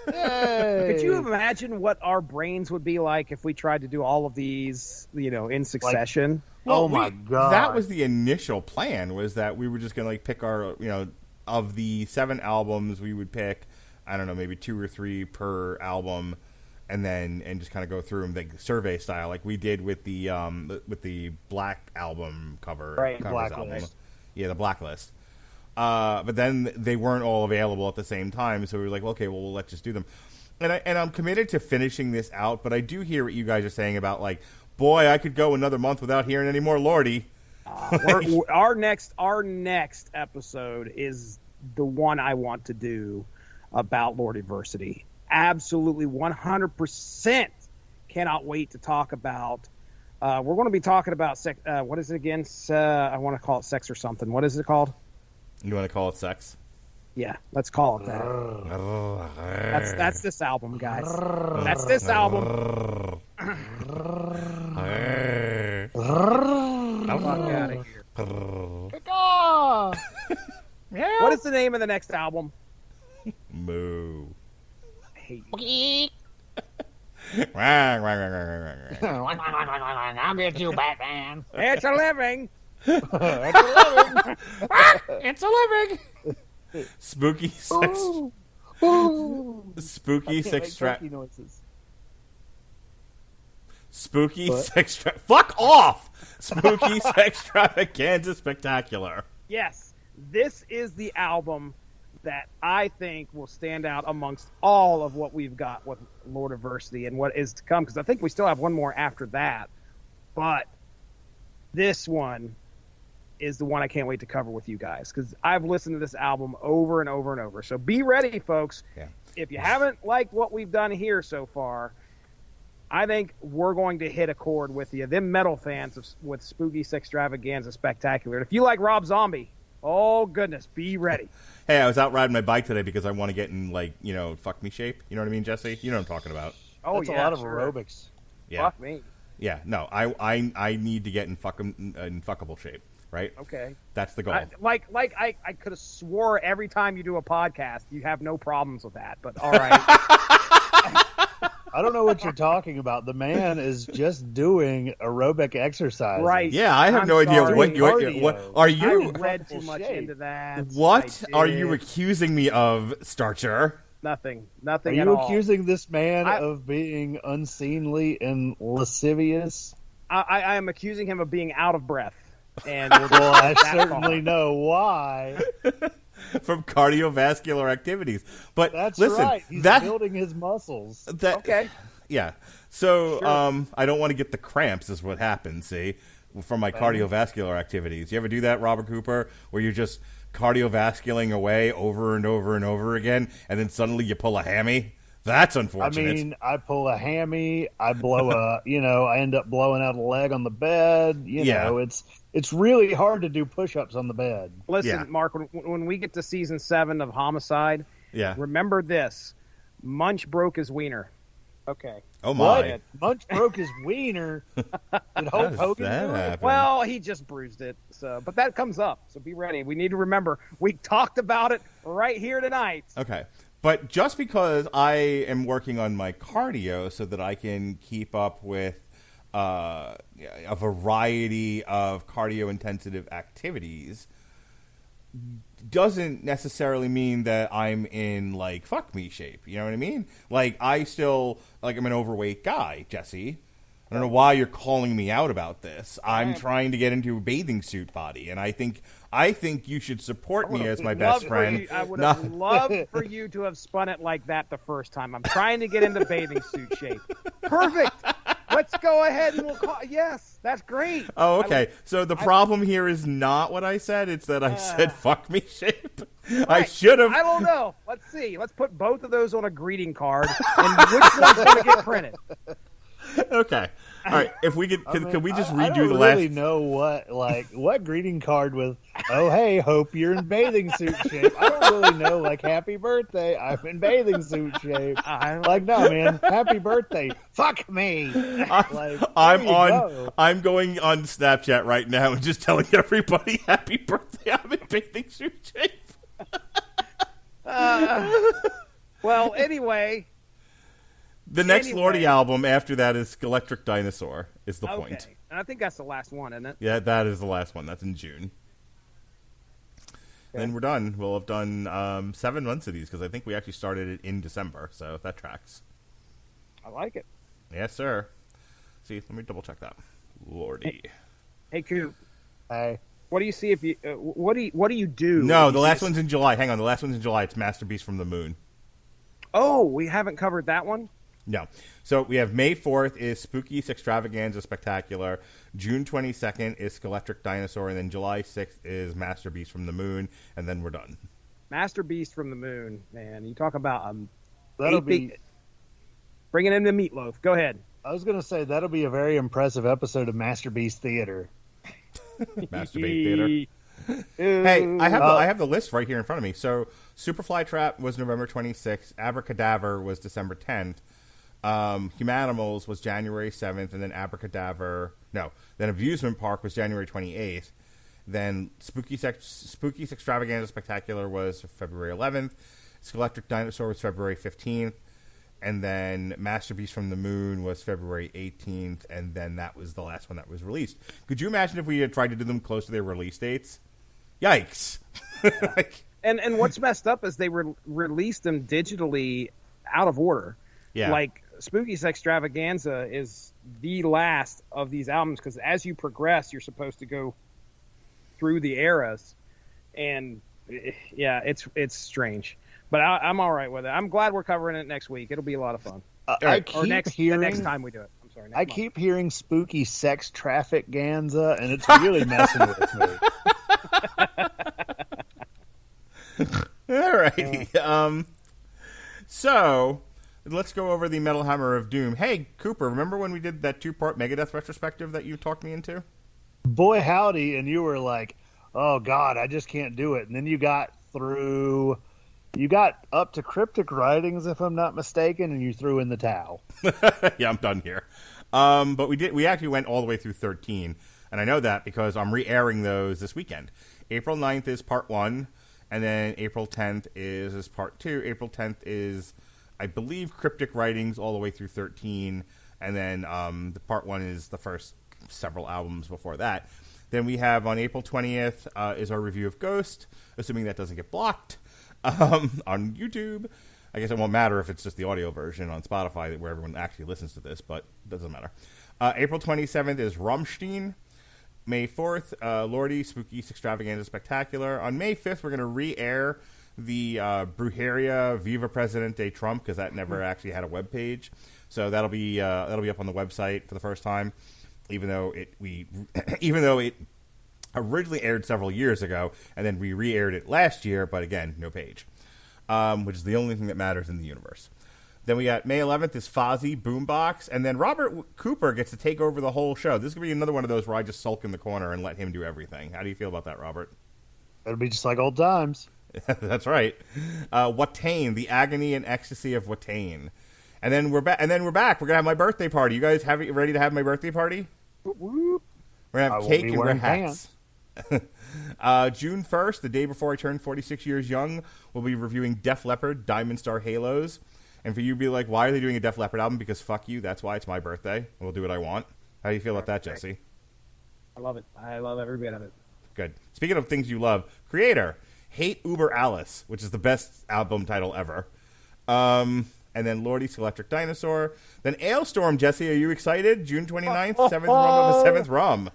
Yay! Could you imagine what our brains would be like if we tried to do all of these, you know, in succession? Oh my God. That was the initial plan, was that we were just going to like pick our, you know, of the 7 albums, we would pick, I don't know, maybe 2 or 3 per album, and just kind of go through them like survey style, like we did with the Black album cover. Right, covers Blacklist. album. Yeah, the Blacklist. But then they weren't all available at the same time, so we were like, okay, well, let's just do them. And I'm committed to finishing this out, but I do hear what you guys are saying about, like, boy, I could go another month without hearing any more Lordi. Our next episode is the one I want to do about Lordiversity. Absolutely 100% cannot wait to talk about. We're going to be talking about what is it again? I want to call it sex or something. What is it called? You want to call it sex? Yeah, let's call it that. That's this album, guys. That's this album. Fuck out of here. What is the name of the next album? Moo. I hate you. I'll get you, Batman. It's a living. It's a living. Spooky sex. Spooky sex trap. noises. Spooky What? sex trap. Fuck off. Spooky Sextravaganza Spectacular. Yes, this is the album that I think will stand out amongst all of what we've got with Lordiversity and what is to come, because I think we still have one more after that. But this one is the one I can't wait to cover with you guys, because I've listened to this album over and over and over. So be ready, folks. Yeah. If you haven't liked what we've done here so far, I think we're going to hit a chord with you, them metal fans with Spooky Sextravaganza Spectacular. And if you like Rob Zombie, oh goodness, be ready. Hey, I was out riding my bike today because I want to get in, like, you know, fuck me shape. You know what I mean, Jesse? You know what I'm talking about. Oh, That's yeah, a lot of sure. aerobics. Yeah. Fuck me. Yeah. No, I need to get in fuckable shape, right? Okay. That's the goal. I could have swore every time you do a podcast, you have no problems with that. But all right. I don't know what you're talking about. The man is just doing aerobic exercise. Right. Yeah, I have I'm no idea sorry. what are I you read too Fuckable much shape. into that. what I are did. you accusing me of, Starcher? Nothing Are at you all. accusing this man I- of being unseemly and lascivious? I am accusing him of being out of breath. And we'll Well, I that certainly far. know why. From cardiovascular activities. But That's listen, right. He's that building his muscles. that Okay. yeah. So Sure. I don't want to get the cramps is what happens, see, from my cardiovascular activities. You ever do that, Robert Cooper, where you're just cardiovasculating away over and over and over again, and then suddenly you pull a hammy? That's I unfortunate. mean, I pull a hammy. I blow I end up blowing out a leg on the bed. You Yeah. know, it's really hard to do push-ups on the bed. Listen, Yeah. Mark, when we get to season 7 of Homicide, yeah. remember this. Munch broke his wiener. Okay. Oh my. What? Munch broke his wiener. Did How Hulk does Hogan that do it? happen? Well, he just bruised it. So, but that comes up. So be ready. We need to remember we talked about it right here tonight. Okay. But just because I am working on my cardio so that I can keep up with a variety of cardio-intensive activities, doesn't necessarily mean that I'm in, like, fuck me shape. You know what I mean? Like, I still, like, I'm an overweight guy, Jesse. I don't know why you're calling me out about this. I'm trying to get into a bathing suit body, and I think you should support me as my best friend. I would have loved for you to have spun it like that the first time. I'm trying to get into bathing suit shape. Perfect. Let's go ahead and we'll call. Yes, that's great. Oh, okay. So the problem here is not what I said. It's that I said fuck me shape. Right. I should have. I don't know. Let's see. Let's put both of those on a greeting card, and which one's going to get printed? Okay. All right. If we could, can we just redo I don't the really last? know what greeting card with. Oh hey, hope you're in bathing suit shape. I don't really know. Like happy birthday, I'm in bathing suit shape. Like no man, happy birthday. Fuck me. I'm going on Snapchat right now and just telling everybody happy birthday. I'm in bathing suit shape. Well, anyway. The next Lordi album after that is Skelectric Dinosaur, is the point. And I think that's the last one, isn't it? Yeah, that is the last one. That's in June. Then we're done. We'll have done 7 months of these, because I think we actually started it in December, so that tracks. I like it. Yes, sir. See, let me double check that. Lordi. Hey, Coop. Hey. What do you see if you? What do you do? No, the last one's in July. Hang on, the last one's in July. It's Masterbeast from the Moon. Oh, we haven't covered that one? No. So we have May 4th is Spooky Sextravaganza Spectacular. June 22nd is Skelectric Dinosaur. And then July 6th is Masterbeast from the Moon. And then we're done. Masterbeast from the Moon, man. You talk about That'll be bringing in the meatloaf. Go ahead. I was going to say that'll be a very impressive episode of Masterbeast Theater. Masturbate Theater. Hey, I have the list right here in front of me. So Superflytrap was November 26th. Abracadaver was December 10th. Humanimals was January 7th, and then then Abusement Park was January 28th. Then Spooky Sextravaganza Spectacular was February 11th. Skelectric Dinosaur was February 15th. And then Masterbeast from the Moon was February 18th, and then that was the last one that was released. Could you imagine if we had tried to do them close to their release dates? Yikes. And what's messed up is they released them digitally out of order. Yeah. Like, Spooky Sextravaganza is the last of these albums, because as you progress, you're supposed to go through the eras. And, yeah, it's strange. But I'm all right with it. I'm glad we're covering it next week. It'll be a lot of fun. The next time we do it. I'm sorry. I keep hearing Spooky Sextravaganza, and it's really messing with me. All righty. So let's go over the Metal Hammer of Doom. Hey, Cooper, remember when we did that 2-part Megadeth retrospective that you talked me into? Boy, howdy. And you were like, oh, God, I just can't do it. And then you got up to Cryptic Writings, if I'm not mistaken, and you threw in the towel. Yeah, I'm done here. But we actually went all the way through 13. And I know that because I'm re-airing those this weekend. April 9th is part 1. And then April 10th is part 2. April 10th is, I believe, Cryptic Writings all the way through 13. And then the part 1 is the first several albums before that. Then we have on April 20th is our review of Ghost, assuming that doesn't get blocked on YouTube. I guess it won't matter if it's just the audio version on Spotify where everyone actually listens to this, but it doesn't matter. April 27th is Rammstein. May 4th, Lordi, Spooky Sextravaganza Spectacular. On May 5th, we're going to re-air the Brujeria Viva Presidente Trump, because that never actually had a webpage. So that'll be up on the website for the first time, even though it originally aired several years ago, and then we re-aired it last year, but again, no page, which is the only thing that matters in the universe. Then we got May 11th is Fozzy Boombox, and then Robert Cooper gets to take over the whole show. This is going to be another one of those where I just sulk in the corner and let him do everything. How do you feel about that, Robert? It'll be just like old times. That's right. Watain, the agony and ecstasy of Watain. And then we're back. We're going to have my birthday party. You guys ready to have my birthday party? We're going to have cake and wear hats. June 1st, the day before I turn 46 years young, we'll be reviewing Def Leppard, Diamond Star Halos. And for you to be like, why are they doing a Def Leppard album? Because fuck you, that's why it's my birthday. We'll do what I want. How do you feel about that, Jesse? I love it. I love every bit of it. Good. Speaking of things you love, Creator, Hate Uber Alice, which is the best album title ever. And then Lordi, Skelectric Dinosaur. Then Ailstorm, Jesse, are you excited? June 29th, 7th Rum of the 7th Rum.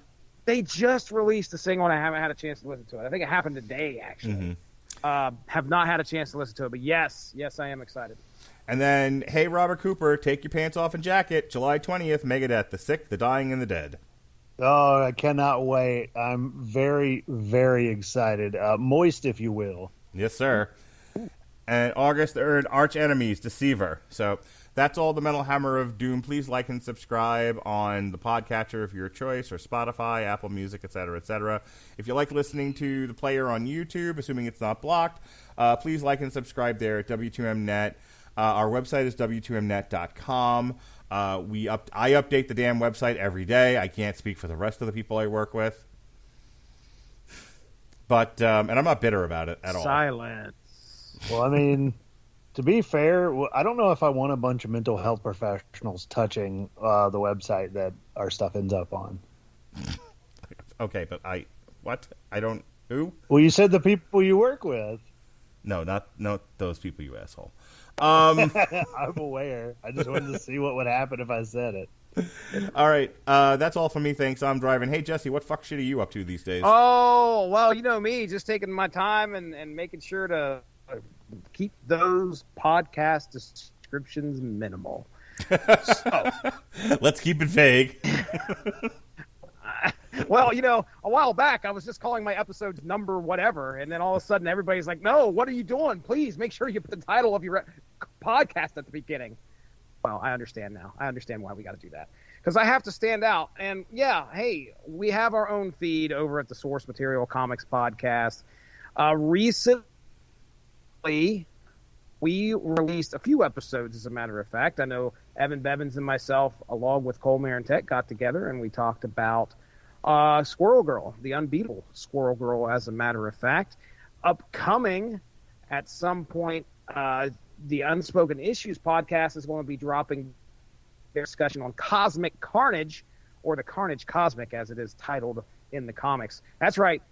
They just released a single, and I haven't had a chance to listen to it. I think it happened today, actually. Have not had a chance to listen to it, but yes, I am excited. And then, Hey Robert Cooper, Take Your Pants Off and Jacket, July 20th, Megadeth, The Sick, The Dying, and the Dead. Oh, I cannot wait. I'm very, very excited. Moist, if you will. Yes, sir. And August 3rd, Arch Enemies, Deceiver. So that's all the Metal Hammer of Doom. Please like and subscribe on the podcatcher of your choice, or Spotify, Apple Music, etc., etc. If you like listening to the player on YouTube, assuming it's not blocked, please like and subscribe there at W2Mnet. Our website is W2Mnet.com. I update the damn website every day. I can't speak for the rest of the people I work with. But, and I'm not bitter about it at all. Silence. Well, I mean, to be fair, I don't know if I want a bunch of mental health professionals touching the website that our stuff ends up on. Okay, but who? Well, you said the people you work with. No, not those people, you asshole. I'm aware. I just wanted to see what would happen if I said it. All right, that's all from me. Thanks. I'm driving. Hey, Jesse, what fuck shit are you up to these days? Oh, well, you know me, just taking my time and making sure to keep those podcast descriptions minimal. So, let's keep it vague. Well, a while back I was just calling my episodes number whatever, and then all of a sudden everybody's like, no, what are you doing? Please make sure you put the title of your podcast at the beginning. Well, I understand now. I understand why we got to do that. Because I have to stand out. And yeah, hey, we have our own feed over at the Source Material Comics Podcast. Recently, we released a few episodes, as a matter of fact. I know Evan Bevins and myself, along with Cole Marantech, got together and we talked about Squirrel Girl, the unbeatable Squirrel Girl, as a matter of fact. Upcoming at some point, the Unspoken Issues podcast is going to be dropping their discussion on Cosmic Carnage, or the Carnage Cosmic, as it is titled in the comics. That's right,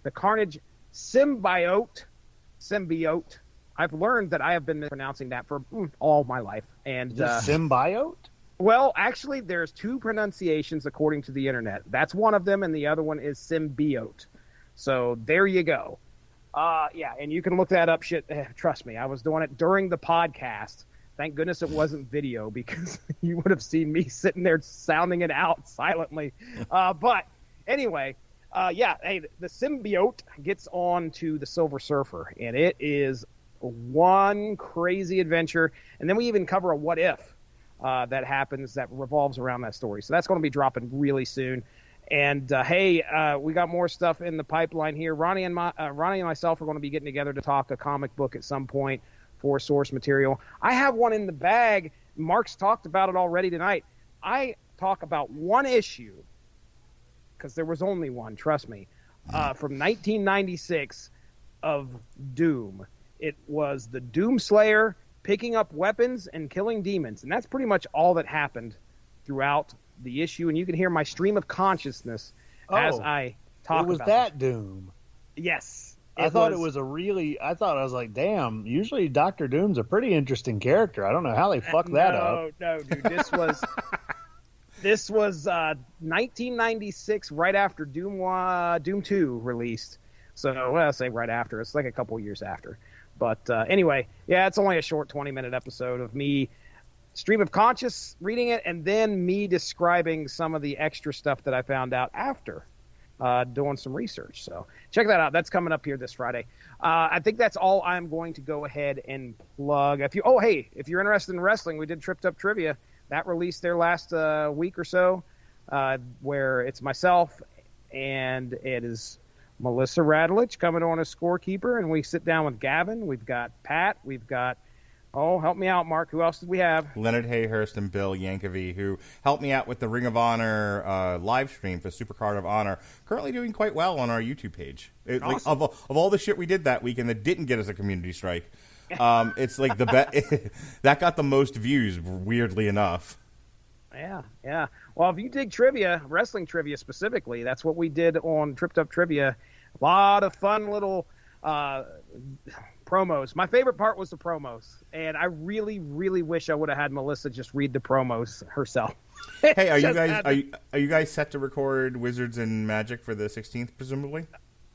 the Carnage Symbiote. I've learned that I have been mispronouncing that for all my life. And Symbiote? Well, actually, there's two pronunciations according to the internet. That's one of them, and the other one is symbiote. So there you go. Yeah, and you can look that up. Trust me, I was doing it during the podcast. Thank goodness it wasn't video, because you would have seen me sitting there sounding it out silently. But anyway, yeah, hey, the symbiote gets on to the Silver Surfer, and it is one crazy adventure. And then we even cover a what if that happens that revolves around that story. So that's going to be dropping really soon. And hey, we got more stuff in the pipeline here. Ronnie and myself are going to be getting together to talk a comic book at some point for Source Material. I have one in the bag. Mark's talked about it already tonight. I talk about one issue, because there was only one, trust me, from 1996 of Doom. It was the Doom Slayer picking up weapons and killing demons, and that's pretty much all that happened throughout the issue. And you can hear my stream of consciousness as I talk about it. It was that Doom. Yes. I thought I was like, damn, usually Dr. Doom's a pretty interesting character. I don't know how they fucked that up. No, dude, this was 1996, right after Doom 2 released. So, well, I'll say right after. It's like a couple years after. But anyway, yeah, it's only a short 20-minute episode of me stream of conscious reading it, and then me describing some of the extra stuff that I found out after doing some research. So check that out. That's coming up here this Friday. I think that's all I'm going to go ahead and plug. If you're interested in wrestling, we did Tripped Up Trivia. That released there last week or so, where it's myself and it is Melissa Radulich coming on as scorekeeper, and we sit down with Gavin. We've got Pat. We've got, help me out, Mark. Who else did we have? Leonard Hayhurst and Bill Yankovic, who helped me out with the Ring of Honor live stream for Supercard of Honor. Currently doing quite well on our YouTube page. Awesome. Like, of all the shit we did that weekend that didn't get us a community strike, it's like the that got the most views, weirdly enough. Yeah. Well, if you dig trivia, wrestling trivia specifically, that's what we did on Tripped Up Trivia. A lot of fun little Promos. My favorite part was the promos, and I really, really wish I would have had Melissa just read the promos herself. Hey, are you guys set to record Wizards and Magic for the 16th, presumably?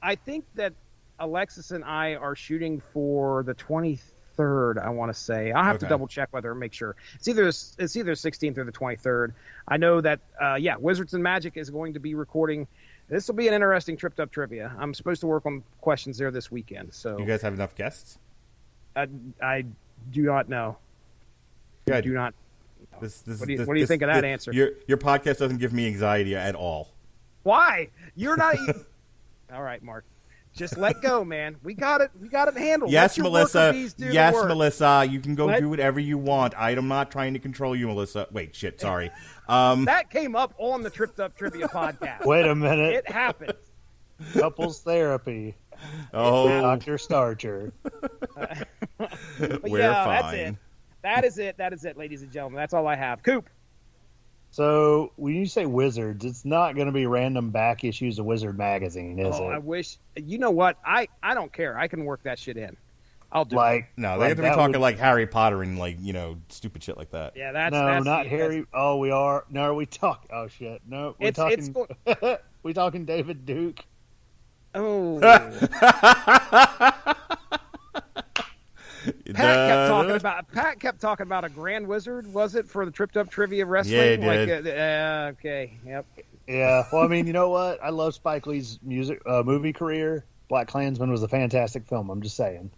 I think that Alexis and I are shooting for the 23rd. I want to say I'll have to double check whether make sure it's either 16th or the 23rd. I know that Wizards and Magic is going to be recording. This will be an interesting Tripped Up Trivia. I'm supposed to work on questions there this weekend. So you guys have enough guests? I do not know. Good. I do not. What do you think of that answer? Your podcast doesn't give me anxiety at all. Why? You're not. All right, Mark. Just let go, man. We got it. We got it handled. Yes, Melissa. Yes, Melissa. You can go do whatever you want. I'm not trying to control you, Melissa. Wait, shit. Sorry. That came up on the Tripped Up Trivia podcast. Wait a minute. It happened. Couples therapy. Oh, Dr. Starcher. We're fine. That's it. That is it, ladies and gentlemen. That's all I have. Coop. So when you say Wizards, it's not going to be random back issues of Wizard magazine, is it? I wish. You know what? I don't care. I can work that shit in. I'll do it. No, they have to be talking like Harry Potter and stupid shit like that. Yeah, that's not Harry. Oh, we are. No, are we talking? Oh shit. No, we're talking. We talking David Duke. Oh. Pat kept talking about a Grand Wizard. Was it for the Tripped Up Trivia Wrestling? Yeah, he did. Okay. Yep. Yeah. Well, I mean, you know what? I love Spike Lee's movie career. BlacKkKlansman was a fantastic film. I'm just saying.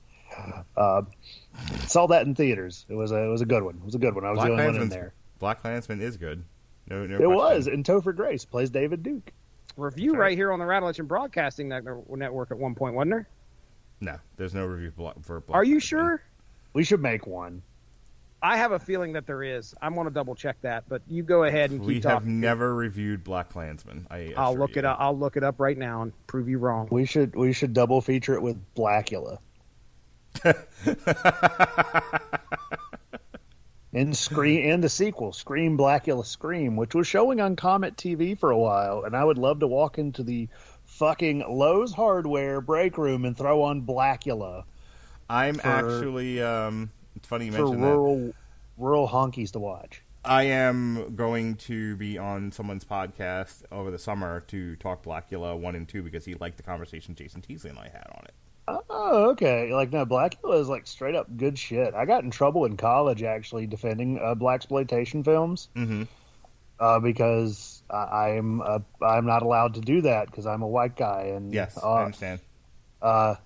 Saw that in theaters. It was a good one. It was a good one. I was the only one in there. BlacKkKlansman is good. No it was. And Topher Grace plays David Duke. Review right here on the Radulich and Broadcasting Network at one point, wasn't there? No, there's no review for BlacKkKlansman. Are you sure? We should make one. I have a feeling that there is. I'm going to double check that, but you go ahead and keep talking. We have never reviewed BlacKkKlansman. I'll look it up. I'll look it up right now and prove you wrong. We should double feature it with Blackula. And the sequel, Scream Blackula Scream, which was showing on Comet TV for a while, and I would love to walk into the fucking Lowe's Hardware break room and throw on Blackula. I'm actually it's funny you mentioned that. Rural honkies to watch. I am going to be on someone's podcast over the summer to talk Blackula 1 and 2 because he liked the conversation Jason Teasley and I had on it. Oh, okay. No, Blackula is straight up good shit. I got in trouble in college actually defending blaxploitation films because I'm not allowed to do that because I'm a white guy. And yes, I understand.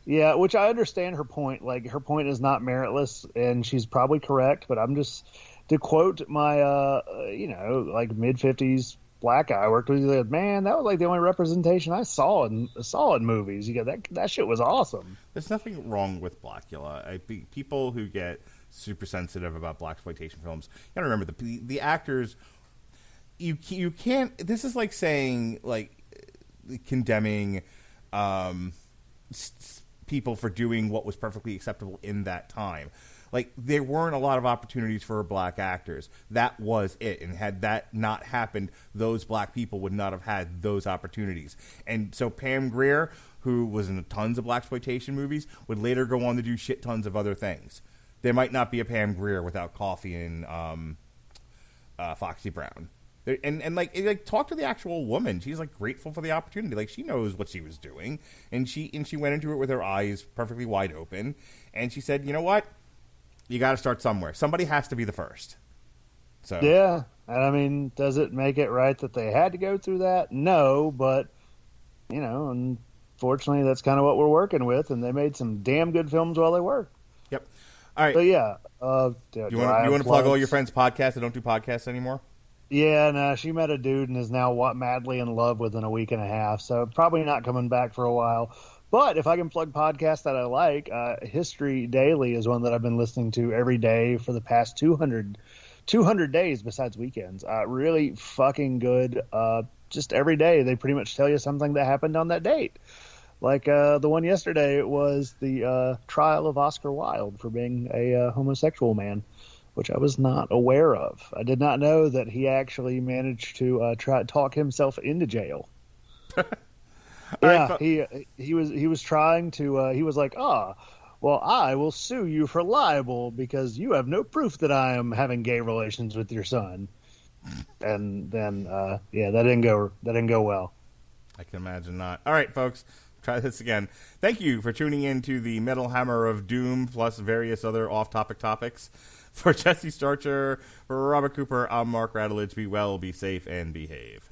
Yeah, which I understand her point. Her point is not meritless, and she's probably correct. But I'm just to quote my mid-50s black guy I worked with. Man, that was the only representation I saw in movies. That shit was awesome. There's nothing wrong with Blackula. People who get super sensitive about blaxploitation films, you gotta remember the actors. You can't. This is like saying condemning. People for doing what was perfectly acceptable in that time. There weren't a lot of opportunities for black actors. That was it. And had that not happened, those black people would not have had those opportunities. And so Pam Grier, who was in tons of blaxploitation movies, would later go on to do shit tons of other things. There might not be a Pam Grier without Coffee and Foxy Brown. And talk to the actual woman. She's grateful for the opportunity. She knows what she was doing, and she went into it with her eyes perfectly wide open. And she said, "You know what? You got to start somewhere. Somebody has to be the first." So yeah, I mean, does it make it right that they had to go through that? No, but unfortunately, that's kind of what we're working with, and they made some damn good films while they were. Yep. All right. So yeah, you want to plug all your friends' podcasts that don't do podcasts anymore? Yeah, no, she met a dude and is now madly in love within a week and a half, so probably not coming back for a while. But if I can plug podcasts that I like, History Daily is one that I've been listening to every day for the past 200 days besides weekends. Really fucking good. Just every day they pretty much tell you something that happened on that date. The one yesterday was the trial of Oscar Wilde for being a homosexual man, which I was not aware of. I did not know that he actually managed to try to talk himself into jail. Yeah, he was trying to. He was like, "Ah, well, I will sue you for libel because you have no proof that I am having gay relations with your son." And then, yeah, that didn't go well. I can imagine not. All right, folks, try this again. Thank you for tuning in to the Metal Hammer of Doom plus various other off-topic topics. For Jesse Starcher, for Robert Cooper, I'm Mark Radulich. Be well, be safe, and behave.